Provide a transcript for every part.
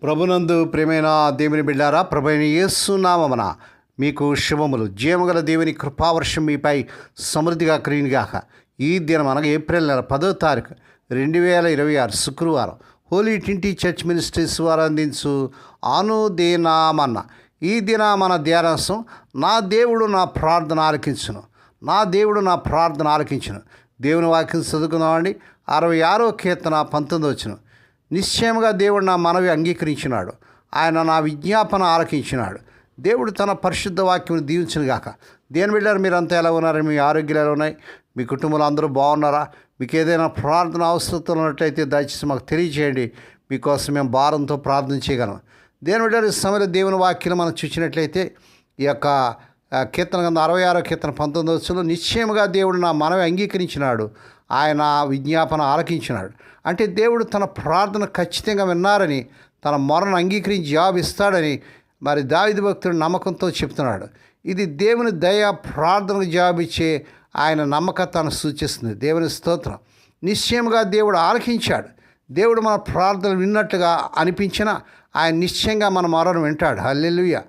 ప్రభునందు ప్రియమైన దేవుని బిడ్డారా, ప్రభువైన యేసు నామమున మీకు శుభములు. జీవముగల దేవుని కృపావర్షం మీపై సమృద్ధిగా క్రియగాక. ఈ దినం అనగా ఏప్రిల్ నెల 10వ తారీఖు 2026 శుక్రవారం హోలీ ట్రింటీ చర్చ్ మినిస్ట్రీస్ వారు అందించు అనుదినమన్న. ఈ దిన మన ధ్యానాంశం, నా దేవుడు నా ప్రార్థన ఆలకించును. నా దేవుడు నా ప్రార్థన ఆలకించును. దేవుని వాక్యం చదువుకుందామండి. 66వ కీర్తన 19వ వచనం. నిశ్చయముగా దేవుడు నా మనవి అంగీకరించినాడు, ఆయన నా విజ్ఞాపన ఆలకించినాడు. దేవుడు తన పరిశుద్ధ వాక్యం దీవించునుగాక. దేని బిడ్డారు, మీరంతా ఎలా ఉన్నారు? మీ ఆరోగ్యాలు ఎలా ఉన్నాయి? మీ కుటుంబంలో అందరూ బాగున్నారా? మీకు ఏదైనా ప్రార్థన అవసరం ఉన్నట్లయితే దయచేసి మాకు తెలియజేయండి. మీకోసం మేము భారంతో ప్రార్థన చేయగలం. దేని బిడ్డారు, ఈ సమయంలో దేవుని వాక్యం మనం చూసినట్లయితే ఈ యొక్క కీర్తన గ్రంథం 66వ కీర్తన 19వ వచనంలో నిశ్చయముగా దేవుడు నా మనవి అంగీకరించినాడు, ఆయన విజ్ఞాపన ఆలకించినాడు. అంటే దేవుడు తన ప్రార్థన ఖచ్చితంగా విన్నారని, తన మొరను అంగీకరించి జవాబు ఇస్తాడని మరి దావీదు భక్తుడు నమ్మకంతో చెప్తున్నాడు. ఇది దేవుని దయ, ప్రార్థనకు జవాబిచ్చే ఆయన నమ్మకతను సూచిస్తుంది. దేవుని స్తోత్రం. నిశ్చయముగా దేవుడు ఆలకించాడు. దేవుడు మన ప్రార్థన విన్నట్టుగా అనిపించినా ఆయన నిశ్చయంగా మన మొరను వింటాడు. హల్లెలూయా.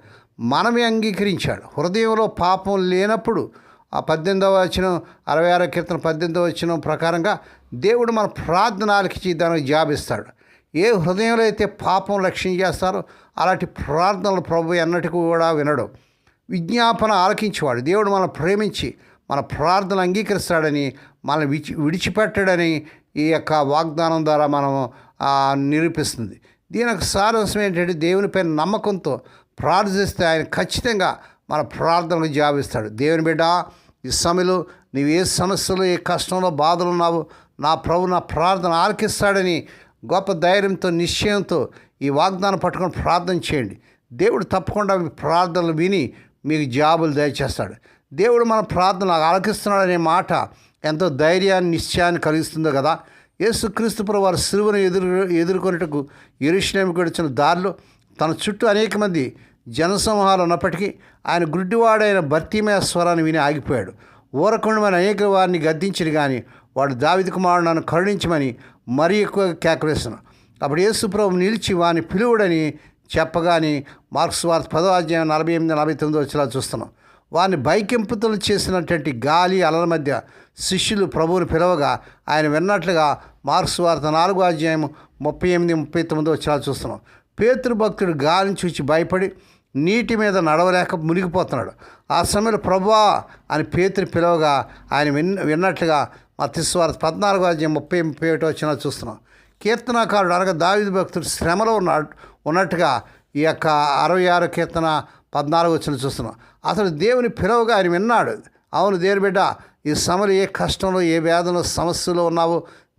మనమే అంగీకరించాడు. హృదయంలో పాపం లేనప్పుడు ఆ 18వ వచనం 66వ కీర్తన 18వ వచనం ప్రకారంగా దేవుడు మన ప్రార్థన ఆలకించి దానికి జవాబిస్తాడు. ఏ హృదయంలో అయితే పాపం లక్ష్యం చేస్తారో అలాంటి ప్రార్థనలు ప్రభు ఎన్నటికీ కూడా వినడు. విజ్ఞాపన ఆలకించేవాడు. దేవుడు మనం ప్రేమించి మన ప్రార్థన అంగీకరిస్తాడని, మనల్ని విడిచిపెట్టడని ఈ యొక్క వాగ్దానం ద్వారా మనం నిరూపిస్తుంది. దీనికి సారాంశం ఏంటంటే, దేవునిపై నమ్మకంతో ప్రార్థిస్తే ఆయన ఖచ్చితంగా మన ప్రార్థనకు జవాబిస్తాడు. దేవుని బిడ్డ, ఈ సమయంలో నీవు ఏ సమస్యలు, ఏ కష్టంలో, బాధలు ఉన్నావో నా ప్రభు నా ప్రార్థన ఆలకిస్తాడని గొప్ప ధైర్యంతో, నిశ్చయంతో ఈ వాగ్దానం పట్టుకొని ప్రార్థన చేయండి. దేవుడు తప్పకుండా మీ ప్రార్థనలు విని మీకు జవాబులు దయచేస్తాడు. దేవుడు మన ప్రార్థన ఆలకిస్తున్నాడనే మాట ఎంతో ధైర్యాన్ని, నిశ్చయాన్ని కలిగిస్తుందో కదా. యేసుక్రీస్తు ప్రభువు వారు సిలువను ఎదుర్కొనేటకు యెరూషలేముకు వచ్చిన దారిలో తన చుట్టూ అనేక మంది జనసమూహాలు ఉన్నప్పటికీ ఆయన గుడ్డివాడైన బర్తిమేయ స్వరాన్ని విని ఆగిపోయాడు. ఊరకుండమని అనేక వారిని గద్దించిరు, కానీ వాడు దావీదు కుమారుడు నన్ను కరుణించమని మరీ ఎక్కువగా కేకలేస్తున్నాడు. అప్పుడు యేసు ప్రభువు నిలిచి వాని పిలువుడని చెప్పగాని మార్క్స్ వార్త 10వ అధ్యాయం 48-49 వచ్చేలా చూస్తున్నాం. వారిని భయకెంపుతలు చేసినటువంటి గాలి అలల మధ్య శిష్యులు ప్రభువుని పిలవగా ఆయన విన్నట్లుగా మార్క్స్ వార్త 4వ అధ్యాయం 38-39 వచ్చేలా చూస్తున్నాం. పేతురు భక్తుడు గాలిని చూచి భయపడి నీటి మీద నడవలేక మునిగిపోతున్నాడు. ఆ సమయంలో ప్రభువా అని పేతురు పిలవగా ఆయన విన్నట్లుగా మత్తయి వార్త 14వ అధ్యాయం 30-31 వచ్చినా చూస్తున్నాం. కీర్తనాకారుడు అనగా దావీదు భక్తుడు శ్రమలో ఉన్నట్టుగా ఈ యొక్క 66వ కీర్తన 14వ వచనం చూస్తున్నాం. అతడు దేవుని పిలవగా ఆయన విన్నాడు. అవును దేవుని బిడ్డ, ఈ సమయంలో ఏ కష్టంలో, ఏ వేదనలో, సమస్యలో ఉన్నావో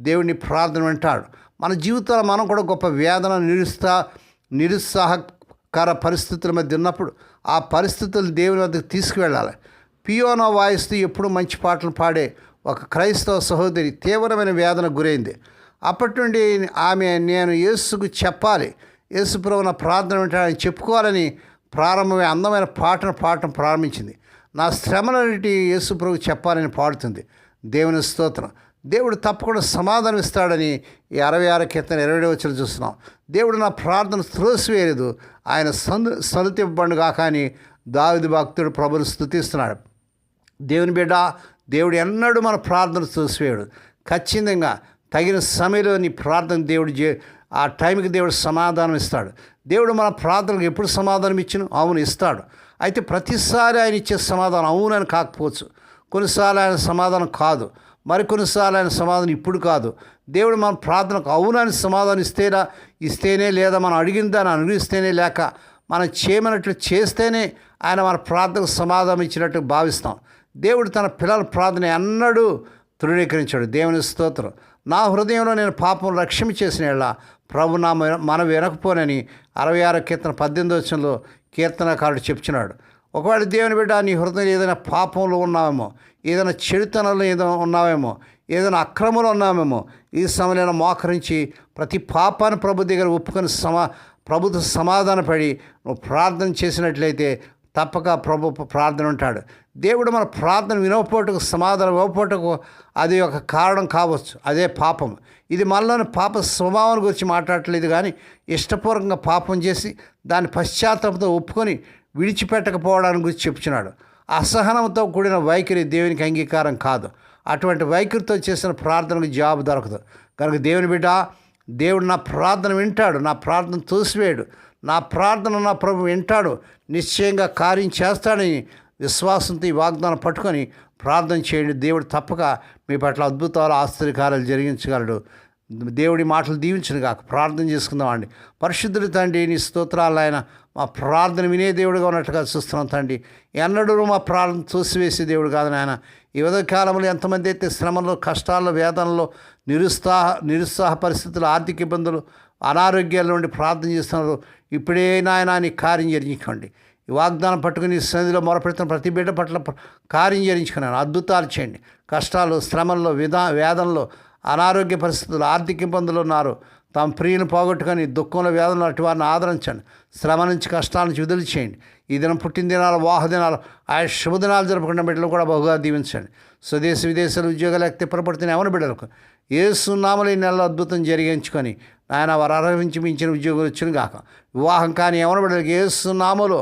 దేవుని ప్రార్థన వింటాడు. మన జీవితాల్లో మనం కూడా గొప్ప వేదన, నిరుత్సాహకర పరిస్థితుల మధ్య ఉన్నప్పుడు ఆ పరిస్థితులు దేవుని వద్దకు తీసుకువెళ్ళాలి. పియోనో వాయిస్తూ ఎప్పుడు మంచి పాటలు పాడే ఒక క్రైస్తవ సహోదరి తీవ్రమైన వేదన గురైంది. అప్పటి నుండి ఆమె నేను యేసుకు చెప్పాలి, యేసు ప్రభువు నా ప్రార్థన వింటాడని చెప్పుకోవాలని ప్రారంభమే అందమైన పాటను పాడటం ప్రారంభించింది. నా శ్రమలన్నిటి యేసు ప్రభువు చెప్పాలని పాడుతుంది. దేవుని స్తోత్రం. దేవుడు తప్పకుండా సమాధానం ఇస్తాడని ఈ 66వ కీర్తన 20వ వచనం చూస్తున్నాం. దేవుడు నా ప్రార్థన త్రోసివేయలేదు, ఆయన సలుతివ్వబడుగా కానీ దావీదు భక్తుడు ప్రభువును స్తుతిస్తున్నాడు. దేవుని బిడ్డ, దేవుడు ఎన్నడూ మన ప్రార్థన త్రోసివేయడు. ఖచ్చితంగా తగిన సమయంలో నీ ప్రార్థన దేవుడు ఆ టైంకి దేవుడు సమాధానం ఇస్తాడు. దేవుడు మన ప్రార్థనకు ఎప్పుడు సమాధానం ఇచ్చినా అవును ఇస్తాడు. అయితే ప్రతిసారి ఆయన ఇచ్చే సమాధానం అవునని కాకపోవచ్చు. కొన్నిసార్లు ఆయన సమాధానం కాదు, మరికొన్నిసార్లు ఆయన సమాధానం ఇప్పుడు కాదు. దేవుడు మన ప్రార్థనకు అవునని సమాధానం ఇస్తేనే, లేదా మనం అడిగిన దాన్ని అనుగ్రహిస్తేనే, లేక మనం చేయమన్నట్లు చేస్తేనే ఆయన మన ప్రార్థనకు సమాధానం ఇచ్చినట్టు భావిస్తాం. దేవుడు తన పిల్లల ప్రార్థన ఎన్నడూ తృణీకరించాడు. దేవుని స్తోత్రం. నా హృదయంలో నేను పాపం లక్ష్యం చేసిన యెడల ప్రభు నా మనం వినకపోనని 66వ కీర్తన 18వ వచనంలో కీర్తనకారుడు చెప్తున్నాడు. ఒకవేళ దేవుని బిడ్డ, నీ హృదయంలో ఏదైనా పాపంలో ఉన్నావేమో, ఏదైనా చెడుతనంలో ఏదైనా ఉన్నావేమో, ఏదైనా అక్రమంలో ఉన్నామేమో, ఈ సమయంలో మోకరించి ప్రతి పాపాన్ని ప్రభు దగ్గర ఒప్పుకొని ప్రభుతో సమాధానపడి నువ్వు ప్రార్థన చేసినట్లయితే తప్పక ప్రభు ప్రార్థన ఉంటాడు. దేవుడు మన ప్రార్థన వినకపోవటకు, సమాధానం ఇవ్వకపోవటకు అది ఒక కారణం కావచ్చు. అదే పాపం. ఇది మనలోని పాప స్వభావం గురించి మాట్లాడట్లేదు, కానీ ఇష్టపూర్వకంగా పాపం చేసి దాని పశ్చాత్తాపంతో ఒప్పుకొని విడిచిపెట్టకపోవడానికి గురించి చెప్తున్నాడు. అసహనంతో కూడిన వైఖరి దేవునికి అంగీకారం కాదు. అటువంటి వైఖరితో చేసిన ప్రార్థనకు జవాబు దొరకదు. కనుక దేవుని బిడ్డ, దేవుడు నా ప్రార్థన వింటాడు, నా ప్రార్థన తోసివేయడు, నా ప్రార్థన నా ప్రభు వింటాడు, నిశ్చయంగా కార్యం చేస్తాడని విశ్వాసంతో ఈ వాగ్దానం పట్టుకొని ప్రార్థన చేయండి. దేవుడు తప్పక మీ పట్ల అద్భుతాలు, ఆశ్చర్యకార్యాలు జరిగించగలడు. దేవుడి మాటలు దీవించను కాక. ప్రార్థన చేసుకుందామండి. పరిశుద్ధుడు తండ్రి, నీ స్తోత్రాలు ఆయన. మా ప్రార్థన వినే దేవుడుగా ఉన్నట్టుగా చూస్తున్నాం తండ్రి. ఎన్నడూ మా ప్రార్థన తోసివేసే దేవుడు కాదు నాయన. ఈ కాలంలో ఎంతమంది అయితే శ్రమలో, కష్టాల్లో, వేదనలో, నిరుత్సాహ పరిస్థితులు, ఆర్థిక ఇబ్బందులు, అనారోగ్యాల నుండి ప్రార్థన చేస్తున్నారు, ఇప్పుడే నాయన నీ కార్యం జరిగించుకోండి. ఈ వాగ్దానం పట్టుకుని సన్నిధిలో మొరపెడుతున్న ప్రతి బిడ్డ పట్ల కార్యం జరిగించుకున్నాను. అద్భుతాలు చేయండి. కష్టాలు, శ్రమల్లో, వేదనలో, అనారోగ్య పరిస్థితులు, ఆర్థిక ఇబ్బందులు ఉన్నారు, తమ ప్రియుని పోగొట్టుకొని దుఃఖంలో, వేదనలో అటు వారిని ఆదరించండి. శ్రమ నుంచి, కష్టాల నుంచి విడుదల చేయండి. ఈ దినం పుట్టిన దినాలు, వాహ దినాలు, ఆయా శుభదినాలు జరుపుకున్న బిడ్డలు కూడా బహుగా దీవించండి. స్వదేశ విదేశాలు ఉద్యోగాలు తిప్పబడుతున్న ఎవరి బిడ్డలకు యేసు నామములో ఈ నెలలో అద్భుతం జరిగించుకొని ఆయన వారు అర్హరించి మించిన ఉద్యోగులు వచ్చిన గాక. వివాహం కానీ ఎవరి బిడ్డలకు యేసు నామములో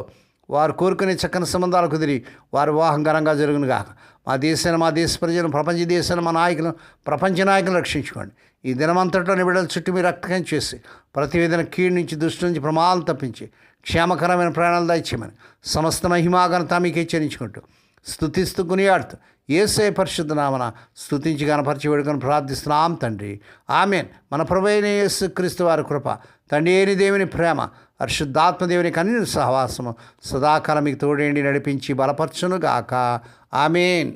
వారు కోరుకునే చక్కని సంబంధాలు కుదిరి వారి వివాహం ఘనంగా జరుగును గాక. మా దేశాన్ని, మా దేశ ప్రజలను, ప్రపంచ దేశాన్ని, మా నాయకులను, ప్రపంచ నాయకులను రక్షించుకోండి. ఈ దినమంతట్లోని బిడ్డల చుట్టూ మీరు రక్షణ చేసి ప్రతి విధంగా కీడు నుంచి, దుష్టు నుంచి, ప్రమాదాలు తప్పించి క్షేమకరమైన ప్రాణాలు దయచేయమని సమస్త మహిమాఘనత మీకు హెచ్చరించుకుంటూ స్తుతిస్తూ కొనియాడుతూ యేసయ్య పరిశుద్ధ నామన స్తుతించి గణపరిచి వేడుకొని ప్రార్థిస్తున్నాం తండ్రి. ఆమేన్. మన ప్రభువైన యేసుక్రీస్తు వారి కృప, తండ్రి అయిన దేవుని ప్రేమ, పరిశుద్ధాత్మదేవుని కన్నుల సహవాసము సదాకాలం మీకు తోడేండి నడిపించి బలపరచును గాక. ఆమేన్.